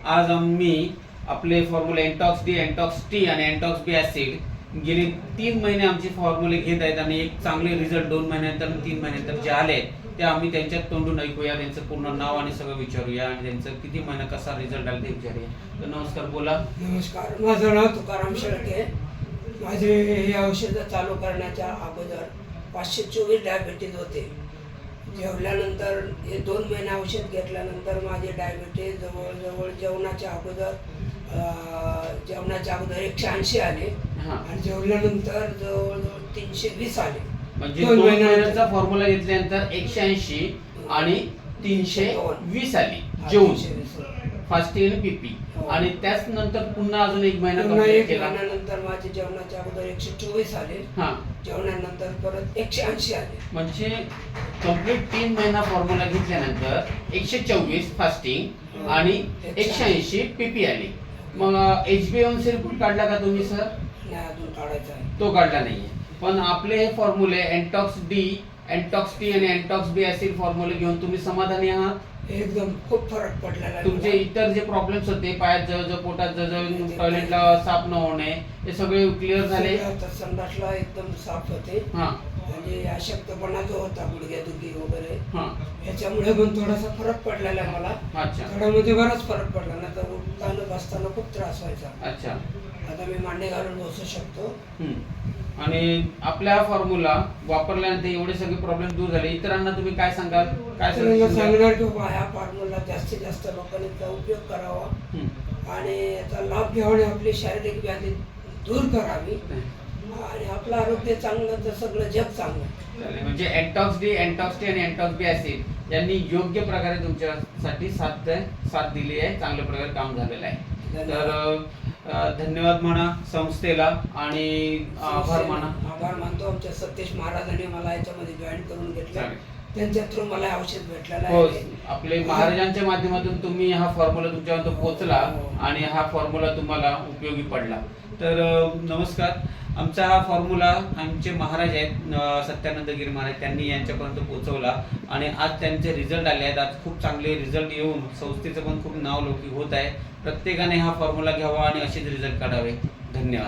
आज आम्ही आपले फॉर्म्युले एंटॉक्स डी, एंटॉक्स टी आणि एंटॉक्स बी ऍसिड गेले 3 महिने आमचे फॉर्म्युले घेत आहेत आणि एक चांगले रिझल्ट 2 महिन्यानंतर 3 महिन्यानंतर जे आले ते आम्ही त्यांच्यात तोंडून ऐकूया. त्यांचं पूर्ण नाव आणि सगळं विचारूया आणि त्यांचं किती महिना कसा रिझल्ट आला ते विचारूया. तर नमस्कार, बोला. नमस्कार, माझं नाव तुकाराम शेळके. माझे हे औषधं चालू करण्याच्या अगोदर 524 डायबिटीज होते. जेवल्यानंतर हे 2 महिने औषध घेतल्यानंतर माझे डायबिटीज जवळजवळ जेवणाच्या अगोदर 180 आले आणि जेवल्यानंतर जवळजवळ 320 आले. म्हणजे 2 महिन्याचा फॉर्म्युला घेतल्यानंतर 180 आणि 320 आली जेवून, फास्टिंग आणि पीपी. आणि त्याच नंतर पुन्हा अजून 1 महिना कंप्लीट केला. महिन्यानंतर माझे जेवणाच्या अगोदर 124 आले, जेवणानंतर परत 180 आले. म्हणजे कंप्लीट 3 महिना फॉर्म्युला घेतल्यानंतर 124 फास्टिंग आणि 180 पीपी आली. मग HbA1c रिपोर्ट काढला का तुम्ही सर? नाही, अजून काढायचा आहे. तो काढला नाहीये. पण आपले हे फॉर्म्युले एंटॉक्स डी, एंटॉक्स टी आणि एंटॉक्स बी ऍसिड फॉर्म्युले घेऊन तुम्ही समाधानी आहात? एकदम खूप फरक पडलेला आहे. तुमचे इतर जे प्रॉब्लेम्स होते, पायात जळजळ, पोटात जळजळ, टॉयलेटला साफ न होणे, हे सगळे क्लिअर झाले? संडासला एकदम साफ होते. म्हणजे अशक्तपणा जो होता, गुडघ्यादुखी वगैरे, ह्याच्यामुळे पण थोडासा फरक पडलेला आहे मला. थोडा म्हणजे बराच फरक पडला ना, तर उठताना बसताना खूप त्रास व्हायचा. अच्छा, आता मी मांडे घालून बसू शकतो. आणि आपल्या फॉर्म्युला वापरल्यानंतर एवढे सगळे प्रॉब्लेम दूर झाले. इतरांना तुम्ही काय सांगाल? काय सांगणार की हा फॉर्म्युला जास्तीत जास्त लोकांनी त्याचा उपयोग करावा आणि याचा लाभ घ्यावा, आपली शारीरिक व्याधी दूर करावी आणि आपलं आरोग्य चांगलं तर सगळं जग चांगलं. म्हणजे एंटॉक्स डी, एंटॉक्स टी आणि एंटॉक्स बी ऍसिड यांनी योग्य प्रकारे तुमच्यासाठी साथ दिली आहे. चांगल्या प्रकारे काम झालेलं आहे. तर धन्यवाद म्हणा संस्थेला आणि आभार मानतो. आमच्या सतीश महाराजांनी मला याच्यामध्ये जॉईन करून घेतलं. त्यांच्या थ्रू मला औषध भेटलेलं हो. आहे. आपले महाराजांच्या माध्यमातून तुम्ही हा फॉर्म्युला तुमच्यापर्यंत पोहोचला आणि हा फॉर्म्युला तुम्हाला उपयोगी पडला. तर नमस्कार. आमचा हा फॉर्म्युला आमचे महाराज आहेत, सत्यानंद गिरी महाराज, त्यांनी यांच्यापर्यंत पोहोचवला आणि आज त्यांचे रिझल्ट आले आहेत. आज खूप चांगले रिझल्ट येऊन संस्थेचं पण खूप नाव लौकिक होत आहे. प्रत्येकाने हा फॉर्म्युला घ्यावा आणि असेच रिझल्ट काढावे. धन्यवाद.